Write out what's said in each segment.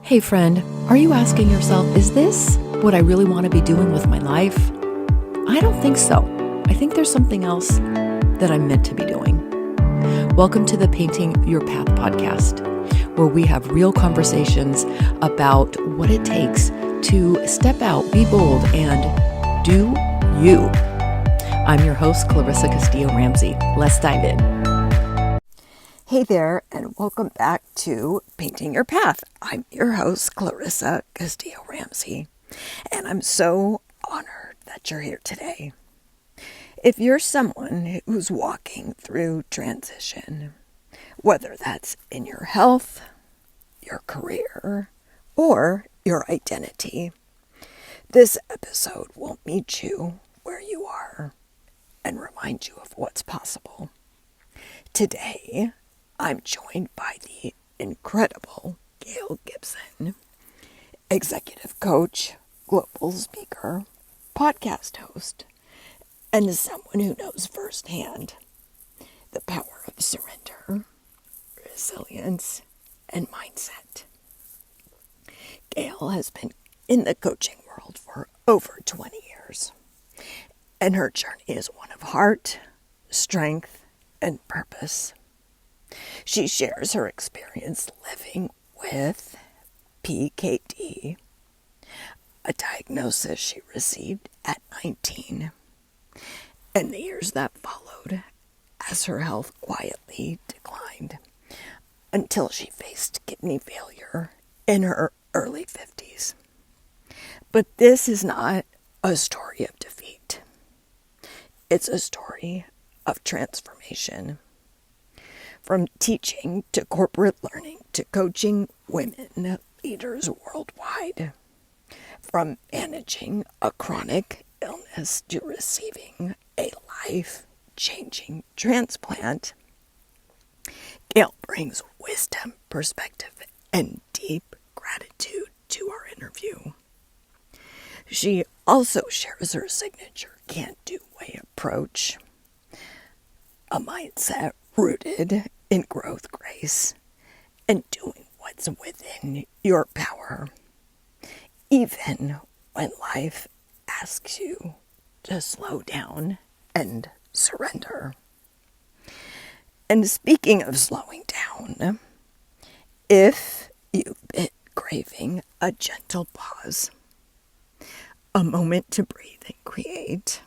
Hey friend, are you asking yourself, is this what I really want to be doing with my life? I don't think so. I think there's something else that I'm meant to be doing. Welcome to the Painting Your Path podcast, where we have real conversations about what it takes to step out, be bold, and do you. I'm your host, Clarissa Castillo-Ramsey. Let's dive in. Hey there, and welcome back to Painting Your Path. I'm your host, Clarissa Castillo-Ramsey, and I'm so honored that you're here today. If you're someone who's walking through transition, whether that's in your health, your career, or your identity, this episode will meet you where you are and remind you of what's possible. Today, I'm joined by the incredible Gail Gibson, executive coach, global speaker, podcast host, and someone who knows firsthand the power of surrender, resilience, and mindset. Gail has been in the coaching world for over 20 years, and her journey is one of heart, strength, and purpose. She shares her experience living with PKD, a diagnosis she received at 19, and the years that followed as her health quietly declined until she faced kidney failure in her early 50s. But this is not a story of defeat. It's a story of transformation. From teaching to corporate learning to coaching women leaders worldwide. From managing a chronic illness to receiving a life-changing transplant, Gail brings wisdom, perspective, and deep gratitude to our interview. She also shares her signature can-do way approach, a mindset rooted in growth, grace, and doing what's within your power, even when life asks you to slow down and surrender. And speaking of slowing down, if you've been craving a gentle pause, a moment to breathe and create,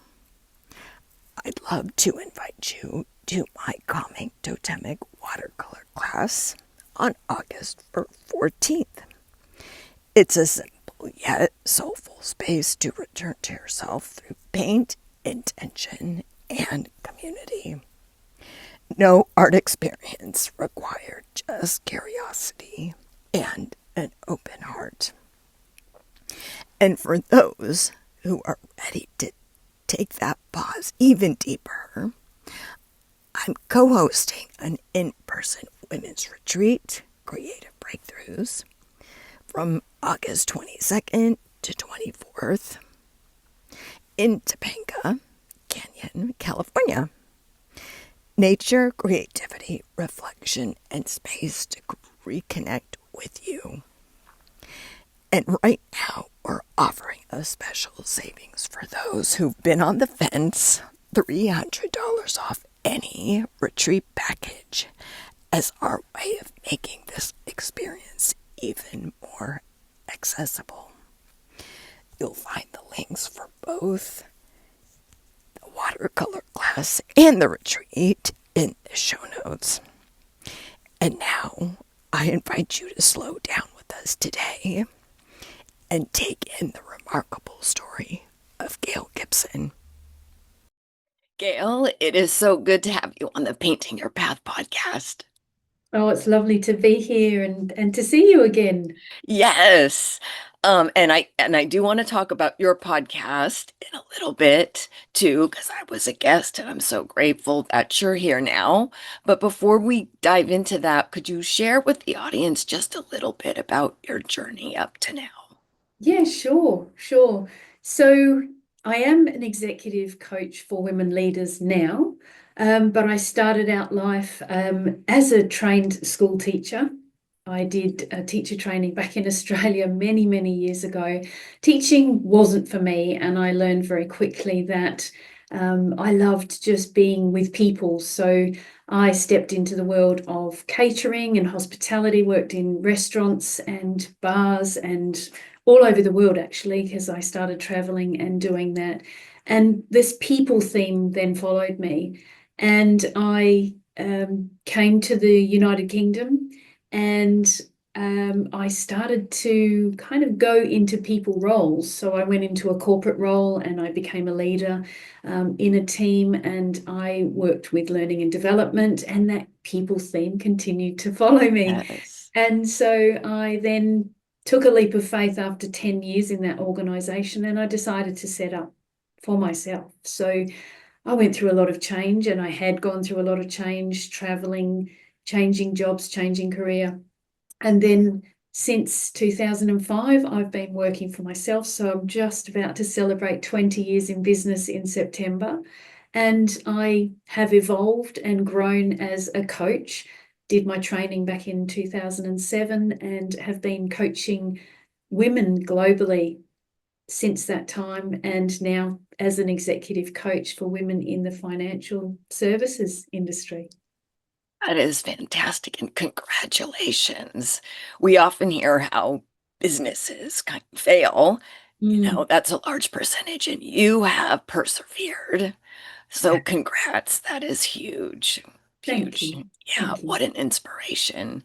I'd love to invite you to my calming totemic watercolor class on August 14th. It's a simple yet soulful space to return to yourself through paint, intention, and community. No art experience required, just curiosity and an open heart. And for those who are ready to take that pause even deeper, I'm co-hosting an in-person women's retreat, Creative Breakthroughs, from August 22nd to 24th in Topanga Canyon, California. Nature, creativity, reflection, and space to reconnect with you. And right now, we're offering a special savings for those who've been on the fence, $300 off any retreat package as our way of making this experience even more accessible. You'll find the links for both the watercolor class and the retreat in the show notes. And now I invite you to slow down with us today and take in the remarkable story of Gail Gibson. Gail, it is so good to have you on the Painting Your Path podcast. Oh, it's lovely to be here and to see you again. Yes. And I do want to talk about your podcast in a little bit too, because I was a guest and I'm so grateful that you're here now. But before we dive into that, could you share with the audience just a little bit about your journey up to now? Yeah, sure. So I am an executive coach for women leaders now, but I started out life as a trained school teacher. I did a teacher training back in Australia many, many years ago. Teaching wasn't for me, and I learned very quickly that I loved just being with people. So I stepped into the world of catering and hospitality, worked in restaurants and bars and all over the world, actually, because I started traveling and doing that. And this people theme then followed me. And I came to the United Kingdom, and I started to kind of go into people roles. So I went into a corporate role and I became a leader in a team, and I worked with learning and development, and that people theme continued to follow me. Yes. And so I then took a leap of faith after 10 years in that organization, and I decided to set up for myself. So I went through a lot of change, and I had gone through a lot of change, traveling, changing jobs, changing career. And then since 2005, I've been working for myself. So I'm just about to celebrate 20 years in business in September. And I have evolved and grown as a coach. Did my training back in 2007 and have been coaching women globally since that time, and now as an executive coach for women in the financial services industry. That is fantastic, and congratulations. We often hear how businesses kind of fail. Mm, That's a large percentage, and you have persevered. So congrats. That is huge. thank Huge. you. Yeah, Thank you. what an inspiration.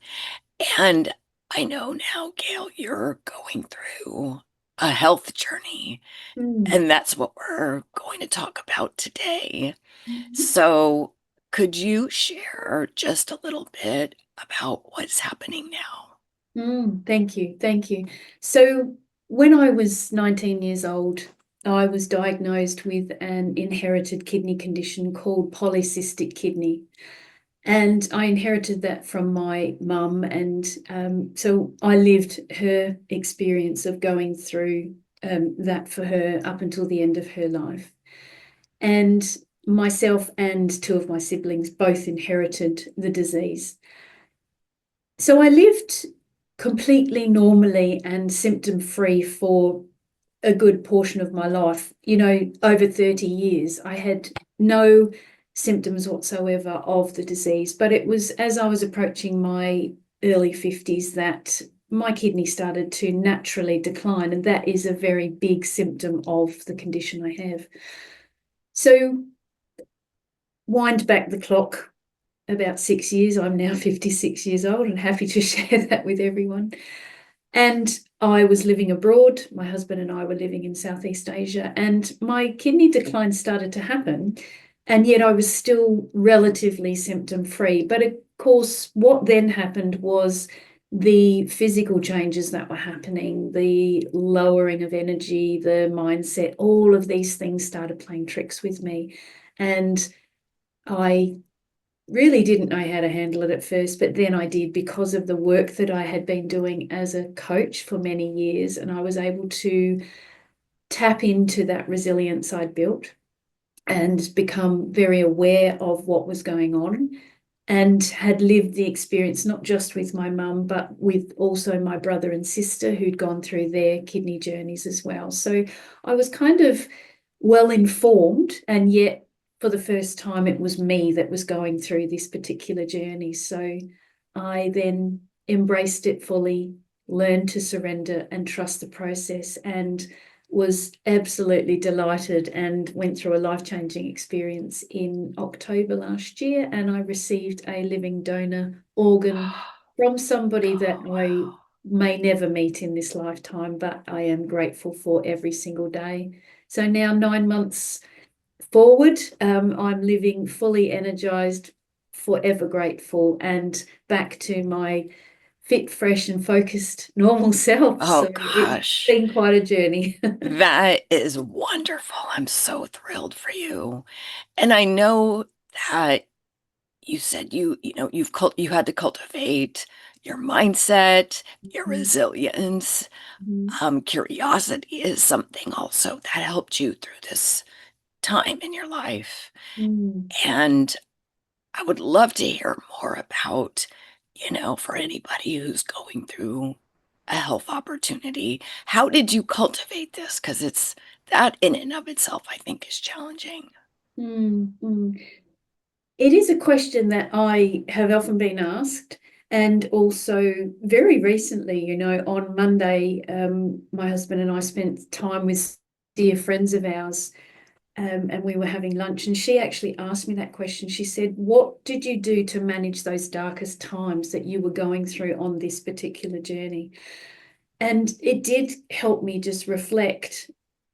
And I know now, Gail, you're going through a health journey, Mm, and that's what we're going to talk about today. So, could you share just a little bit about what's happening now? thank you. Thank you. So, when I was 19 years old, I was diagnosed with an inherited kidney condition called polycystic kidney. And I inherited that from my mum. And so I lived her experience of going through that for her up until the end of her life. And myself and two of my siblings both inherited the disease. So I lived completely normally and symptom free for a good portion of my life. Over 30 years, I had no symptoms whatsoever of the disease. But it was as I was approaching my early 50s that my kidney started to naturally decline. And that is a very big symptom of the condition I have. So, wind back the clock about 6 years. I'm now 56 years old and happy to share that with everyone. And I was living abroad. My husband and I were living in Southeast Asia, and my kidney decline started to happen. And yet I was still relatively symptom free. But of course, what then happened was the physical changes that were happening, the lowering of energy, the mindset, all of these things started playing tricks with me. And I really didn't know how to handle it at first, but then I did because of the work that I had been doing as a coach for many years. And I was able to tap into that resilience I'd built and become very aware of what was going on, and had lived the experience not just with my mum, but with also my brother and sister who'd gone through their kidney journeys as well. So I was kind of well informed, and yet for the first time, it was me that was going through this particular journey. So I then embraced it fully, learned to surrender and trust the process, and was absolutely delighted and went through a life-changing experience in October last year. And I received a living donor organ from somebody that Oh, I wow. may never meet in this lifetime, but I am grateful for every single day. So now, 9 months forward, I'm living fully energized, forever grateful, and back to my fit, fresh, and focused normal self. Oh, So it's gosh. been quite a journey. That is wonderful. I'm so thrilled for you. And I know that you said you had to cultivate your mindset, your resilience. Curiosity is something also that helped you through this time in your life. Mm. And I would love to hear more about for anybody who's going through a health opportunity, how did you cultivate this? Because it's that in and of itself, I think, is challenging. Mm. It is a question that I have often been asked. And also, very recently, on Monday, my husband and I spent time with dear friends of ours, and we were having lunch. And she actually asked me that question. She said, "What did you do to manage those darkest times that you were going through on this particular journey?" And it did help me just reflect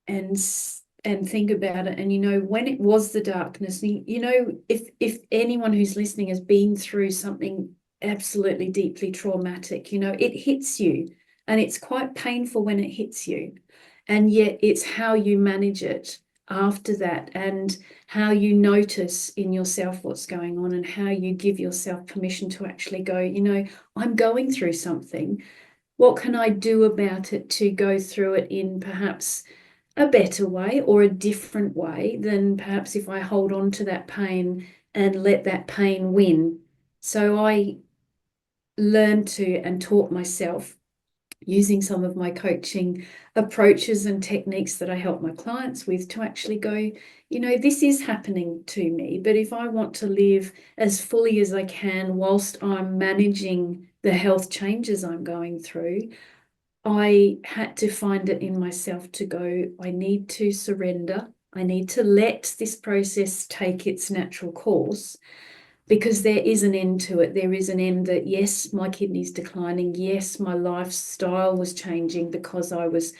and think about it. And when it was the darkness, if anyone who's listening has been through something absolutely deeply traumatic, it hits you, and it's quite painful when it hits you, and yet it's how you manage it after that, and how you notice in yourself what's going on, and how you give yourself permission to actually go, I'm going through something. What can I do about it to go through it in perhaps a better way or a different way than perhaps if I hold on to that pain and let that pain win? So I learned to and taught myself using some of my coaching approaches and techniques that I help my clients with to actually go, this is happening to me, but if I want to live as fully as I can whilst I'm managing the health changes I'm going through, I had to find it in myself to go, I need to surrender. I need to let this process take its natural course, because there is an end to it. There is an end that, yes, my kidney's declining. Yes, my lifestyle was changing because I was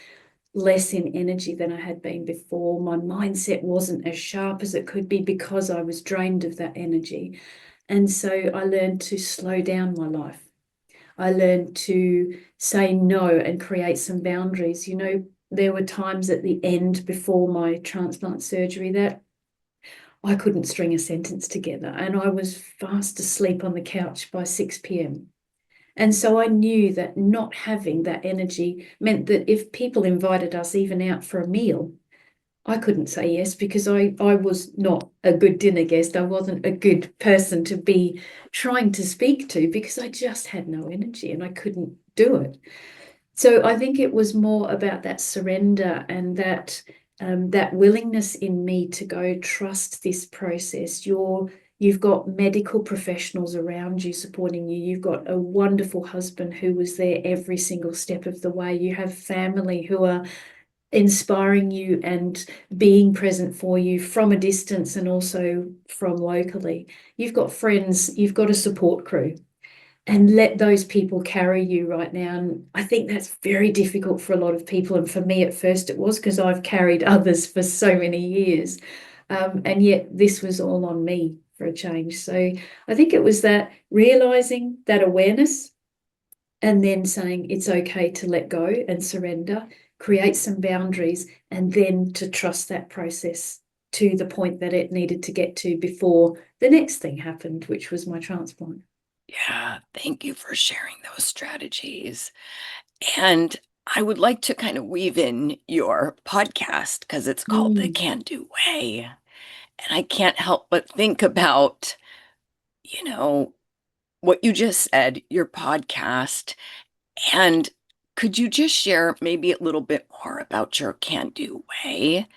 less in energy than I had been before. My mindset wasn't as sharp as it could be because I was drained of that energy. And so I learned to slow down my life. I learned to say no and create some boundaries. There were times at the end before my transplant surgery that I couldn't string a sentence together, and I was fast asleep on the couch by 6 p.m. And so I knew that not having that energy meant that if people invited us even out for a meal, I couldn't say yes, because I was not a good dinner guest. I wasn't a good person to be trying to speak to, because I just had no energy and I couldn't do it. So I think it was more about that surrender and that willingness in me to go, trust this process. You've got medical professionals around you supporting you. You've got a wonderful husband who was there every single step of the way. You have family who are inspiring you and being present for you from a distance and also from locally. You've got friends, you've got a support crew, and let those people carry you right now. And I think that's very difficult for a lot of people. And for me at first it was, because I've carried others for so many years. And yet this was all on me for a change. So I think it was that realizing that awareness, and then saying it's okay to let go and surrender, create some boundaries, and then to trust that process to the point that it needed to get to before the next thing happened, which was my transplant. Yeah, thank you for sharing those strategies. And I would like to kind of weave in your podcast because it's called The Mm, Can Do Way. And I can't help but think about, you know, what you just said, your podcast. And could you just share maybe a little bit more about your Can Do Way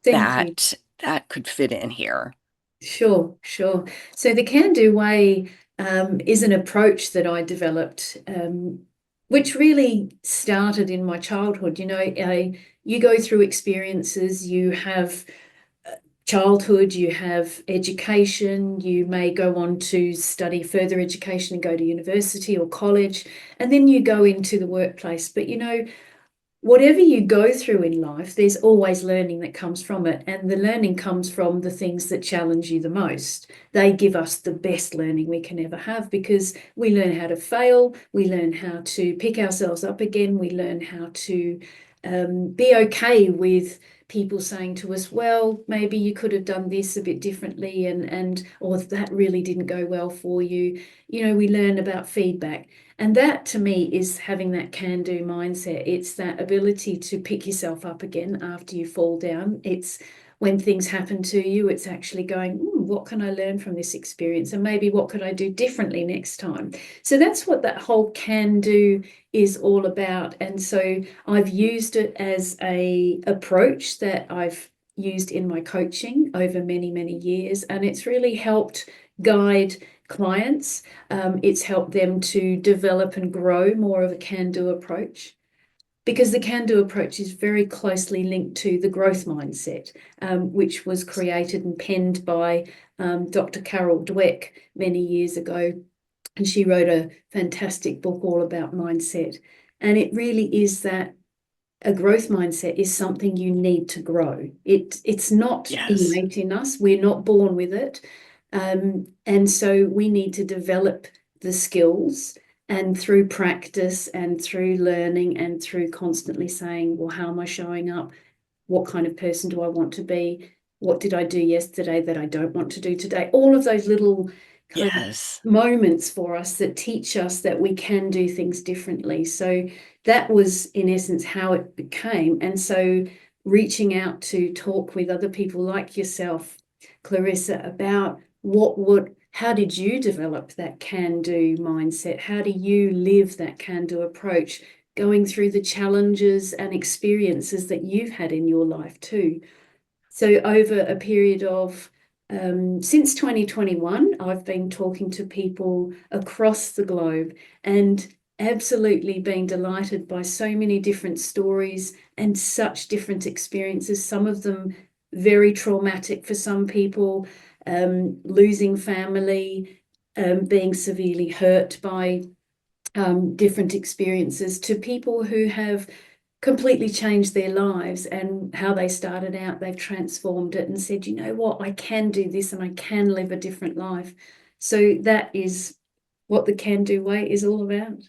thank you. that could fit in here? Sure, sure. So the can-do way is an approach that I developed, which really started in my childhood. You go through experiences, you have childhood, you have education, you may go on to study further education and go to university or college, and then you go into the workplace. But whatever you go through in life, there's always learning that comes from it. And the learning comes from the things that challenge you the most. They give us the best learning we can ever have, because we learn how to fail, we learn how to pick ourselves up again, we learn how to be okay with people saying to us, well, maybe you could have done this a bit differently, and or that really didn't go well for you. We learn about feedback. And that to me is having that can-do mindset. It's that ability to pick yourself up again after you fall down. It's when things happen to you, it's actually going, what can I learn from this experience? And maybe what could I do differently next time? So that's what that whole can do is all about. And so I've used it as a approach that I've used in my coaching over many, many years. And it's really helped guide clients. It's helped them to develop and grow more of a can-do approach, because the can-do approach is very closely linked to the growth mindset, which was created and penned by Dr. Carol Dweck many years ago. And she wrote a fantastic book all about mindset. And it really is that a growth mindset is something you need to grow. It's not Yes. innate in us. We're not born with it. And so we need to develop the skills, and through practice and through learning and through constantly saying, well, how am I showing up? What kind of person do I want to be? What did I do yesterday that I don't want to do today? All of those little kind of Yes. moments for us that teach us that we can do things differently. So that was in essence how it became. And so reaching out to talk with other people like yourself, Clarissa, about how did you develop that can-do mindset? How do you live that can-do approach, going through the challenges and experiences that you've had in your life too? So over a period of since 2021, I've been talking to people across the globe and absolutely been delighted by so many different stories and such different experiences, some of them very traumatic for some people, losing family, being severely hurt by different experiences, to people who have completely changed their lives, and how they started out, they've transformed it and said, you know what, I can do this and I can live a different life. So that is what the Can Do Way is all about.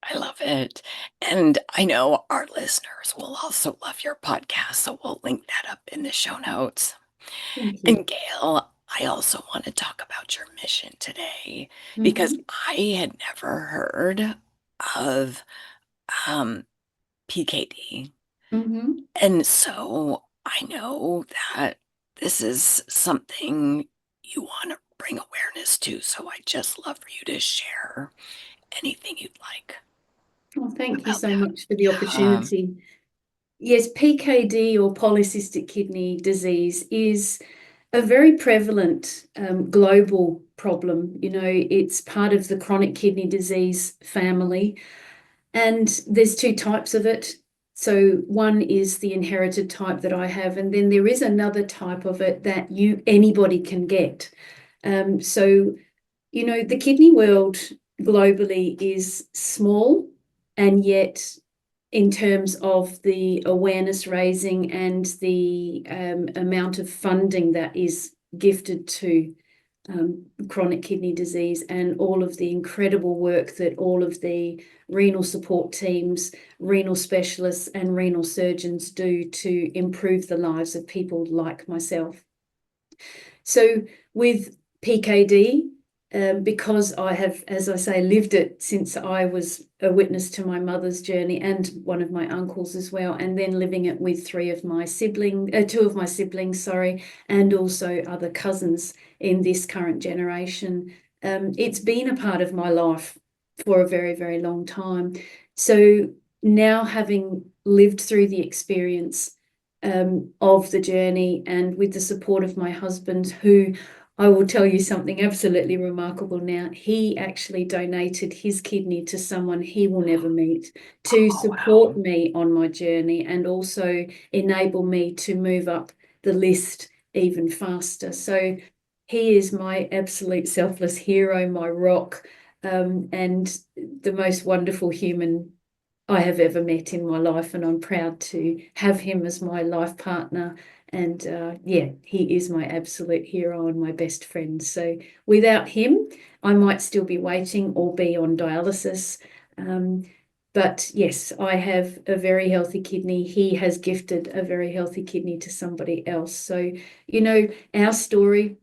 I love it. And I know our listeners will also love your podcast, so we'll link that up in the show notes. Thank you. And Gail, I also want to talk about your mission today because Mm-hmm. I had never heard of um, PKD. Mm-hmm. And so I know that this is something you want to bring awareness to. So I just love for you to share anything you'd like Well, thank you about so that. much for the Yeah. opportunity. Yes, PKD, or polycystic kidney disease, is a very prevalent global problem. You know, it's part of the chronic kidney disease family, and there's two types of it. So one is the inherited type that I have, and then there is another type of it that anybody can get. So you know, the kidney world globally is small, and yet in terms of the awareness raising and the amount of funding that is gifted to chronic kidney disease, and all of the incredible work that all of the renal support teams, renal specialists, and renal surgeons do to improve the lives of people like myself. So with PKD, because I have, as I say, lived it since I was a witness to my mother's journey and one of my uncles as well, and then living it with two of my siblings, sorry, and also other cousins in this current generation. It's been a part of my life for a very, very long time. So now, having lived through the experience of the journey, and with the support of my husband, who, I will tell you something absolutely remarkable now, he actually donated his kidney to someone he will never meet to Oh, wow. support me on my journey, and also enable me to move up the list even faster. So he is my absolute selfless hero, my rock, and the most wonderful human I have ever met in my life, and I'm proud to have him as my life partner. And yeah, he is my absolute hero and my best friend. So without him, I might still be waiting or be on dialysis. But yes, I have a very healthy kidney. He has gifted a very healthy kidney to somebody else. So, you know, our story,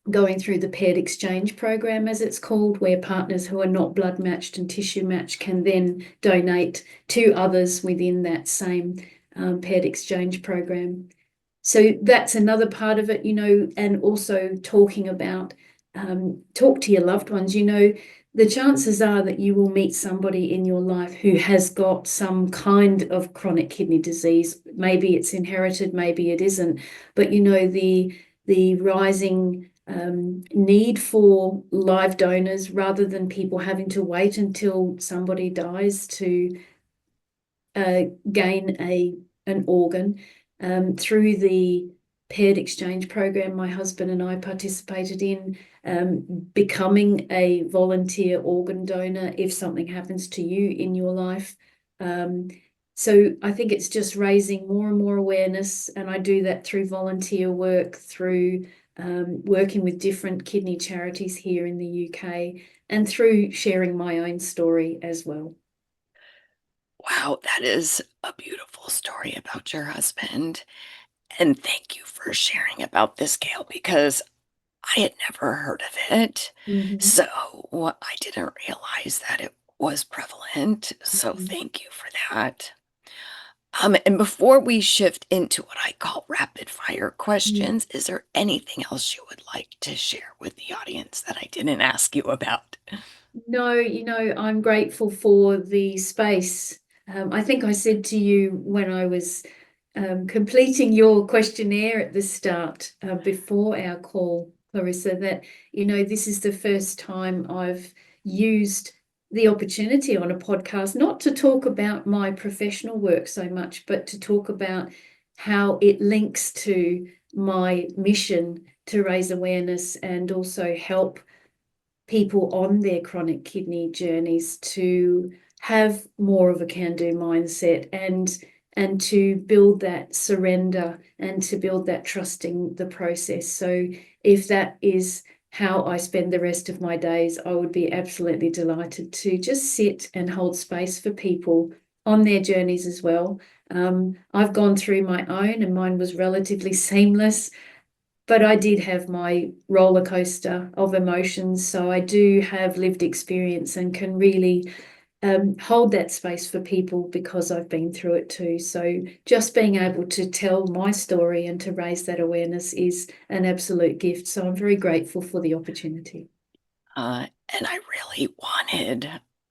going through the paired exchange program, as it's called, where partners who are not blood matched and tissue matched can then donate to others within that same paired exchange program. So that's another part of it, and also talking about, talk to your loved ones. The chances are that you will meet somebody in your life who has got some kind of chronic kidney disease. Maybe it's inherited, maybe it isn't, but the rising need for live donors rather than people having to wait until somebody dies to gain an organ. Through the paired exchange program my husband and I participated in, becoming a volunteer organ donor if something happens to you in your life. So I think it's just raising more and more awareness, and I do that through volunteer work, through working with different kidney charities here in the UK, and through sharing my own story as well. Wow, that is a beautiful story about your husband. And thank you for sharing about this, Gail, because I had never heard of it. Mhm. So I didn't realize that it was prevalent. So Mhm. thank you for that. And before we shift into what I call rapid fire Mm. questions, is there anything else you would like to share with the audience that I didn't ask you about? No, I'm grateful for the space. I think I said to you when I was completing your questionnaire at the start, before our call, Clarissa, that, this is the first time I've used the opportunity on a podcast, not to talk about my professional work so much, but to talk about how it links to my mission to raise awareness and also help people on their chronic kidney journeys to have more of a can-do mindset, and to build that surrender and to build that trusting the process. So if that is how I spend the rest of my days, I would be absolutely delighted to just sit and hold space for people on their journeys as well. I've gone through my own, and mine was relatively seamless, but I did have my roller coaster of emotions. So I do have lived experience and can really hold that space for people because I've been through it too. So just being able to tell my story and to raise that awareness is an absolute gift. So I'm very grateful for the opportunity. And I really wanted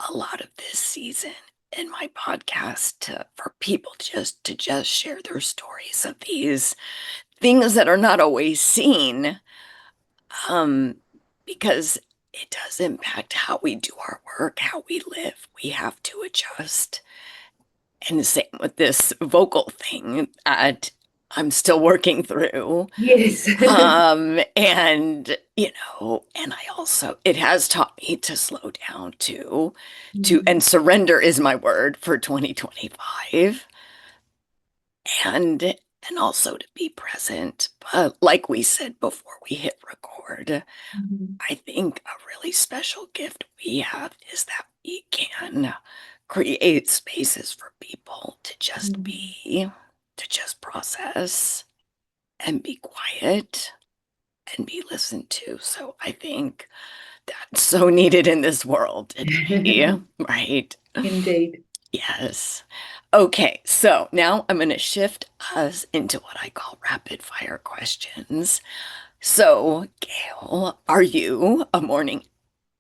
a lot of this season in my podcast for people to just share their stories of these things that are not always seen, um, because it does impact how we do our work, how we live. We have to adjust. And the same with this vocal thing that I'm still working through. Yes. And and I also, it has taught me to slow down Mhm. and surrender is my word for 2025. And also to be present. But like we said before we hit record, Mhm. I think a really special gift we have is that we can create spaces for people to just Mhm. be, to just process and be quiet and be listened to. So I think that's so needed in this world today, right? Indeed. Yes. Okay, so now I'm going to shift us into what I call rapid fire questions. So, Gail, are you a morning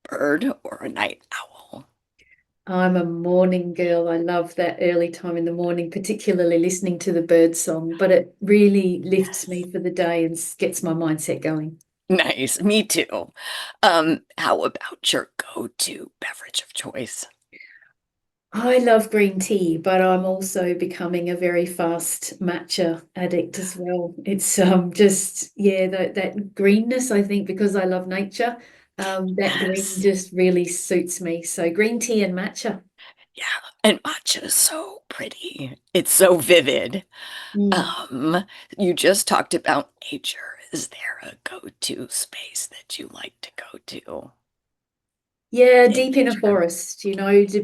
bird or a night owl? I'm a morning girl. I love that early time in the morning, particularly listening to the bird song, but it really lifts me Yes. for the day and gets my mindset going. Nice, me too. How about your go-to beverage of choice? I love green tea, but I'm also becoming a very fast matcha addict as well. It's just, yeah, that greenness, I think, because I love nature, that green Yes. just really suits me. So green tea and matcha. Yeah, and matcha is so pretty. It's so vivid. Mm. Um, you just talked about nature. Is there a go-to space that you like to go to Yeah, in deep in a nature? forest,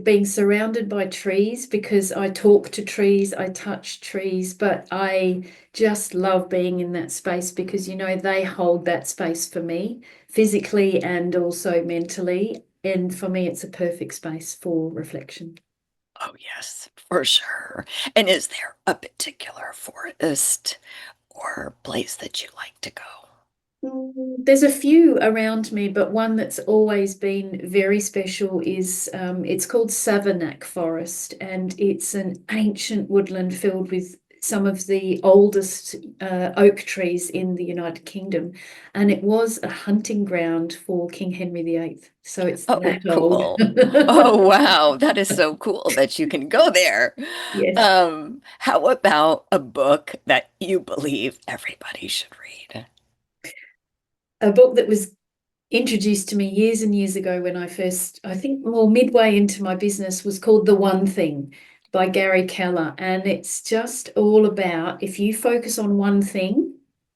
being surrounded by trees, because I talk to trees, I touch trees, but I just love being in that space because, they hold that space for me physically and also mentally. And for me, it's a perfect space for reflection. Oh, yes, for sure. And is there a particular forest or place that you like to go? There's a few around me, but one that's always been very special is it's called Savernake Forest, and it's an ancient woodland filled with some of the oldest oak trees in the United Kingdom, and it was a hunting ground for King Henry VIII. So it's Oh, that old. cool. Oh, wow. That is so cool that you can go there. Yes. How about a book that you believe everybody should read? A book that was introduced to me years and years ago when I first, I think more midway into my business, was called The One Thing by Gary Keller. And it's just all about if you focus on one thing,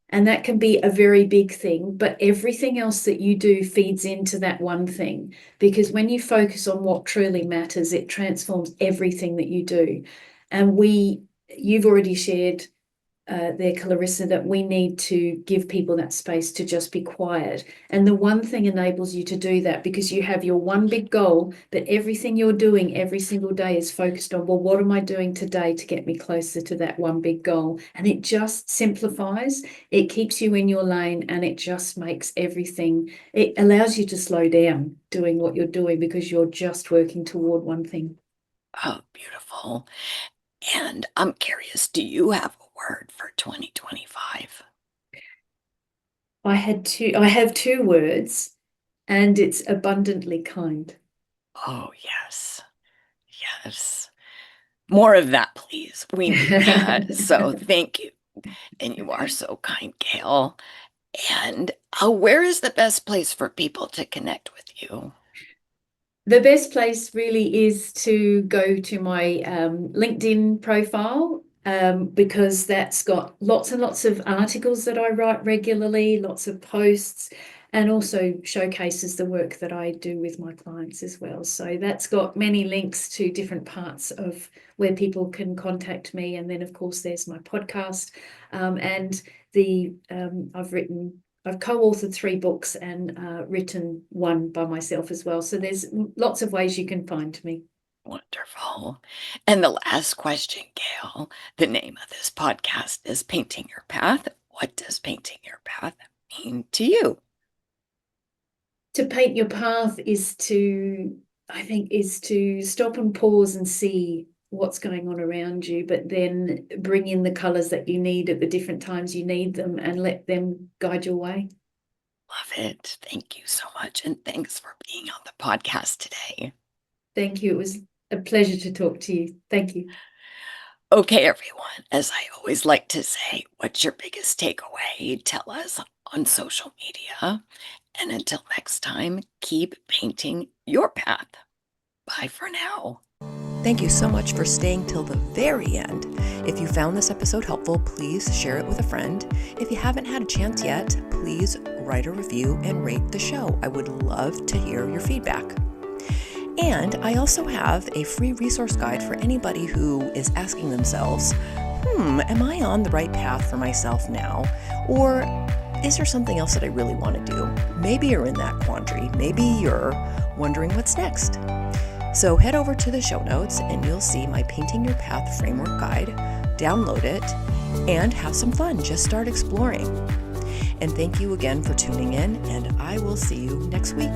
and that can be a very big thing, but everything else that you do feeds into that one thing. Because when you focus on what truly matters, it transforms everything that you do. And you've already shared there, Clarissa, that we need to give people that space to just be quiet. And the one thing enables you to do that because you have your one big goal, but everything you're doing every single day is focused on, well, what am I doing today to get me closer to that one big goal? And it just simplifies, it keeps you in your lane, and it just makes everything, it allows you to slow down doing what you're doing because you're just working toward one thing. Oh, beautiful. And I'm curious, do you have a word for 2025? I have two words, and it's abundantly kind. Oh, yes. Yes. More of that, please. We need that. So thank you. And you are so kind, Gail. And where is the best place for people to connect with you? The best place really is to go to my LinkedIn profile because that's got lots and lots of articles that I write regularly, lots of posts, and also showcases the work that I do with my clients as well. So that's got many links to different parts of where people can contact me. And then, of course, there's my podcast and I've co-authored 3 books and written one by myself as well. So there's lots of ways you can find me. Wonderful. And the last question, Gail, the name of this podcast is Painting Your Path. What does painting your path mean to you? To paint your path I think, is to stop and pause and see what's going on around you, but then bring in the colors that you need at the different times you need them and let them guide your way. Love it. Thank you so much. And thanks for being on the podcast today. Thank you. It was a pleasure to talk to you. Thank you. Okay, everyone, as I always like to say, what's your biggest takeaway? Tell us on social media. And until next time, keep painting your path. Bye for now. Thank you so much for staying till the very end. If you found this episode helpful, please share it with a friend. If you haven't had a chance yet, please write a review and rate the show. I would love to hear your feedback. And I also have a free resource guide for anybody who is asking themselves, am I on the right path for myself now? Or is there something else that I really want to do? Maybe you're in that quandary. Maybe you're wondering what's next. So head over to the show notes and you'll see my Painting Your Path framework guide. Download it and have some fun. Just start exploring. And thank you again for tuning in, and I will see you next week.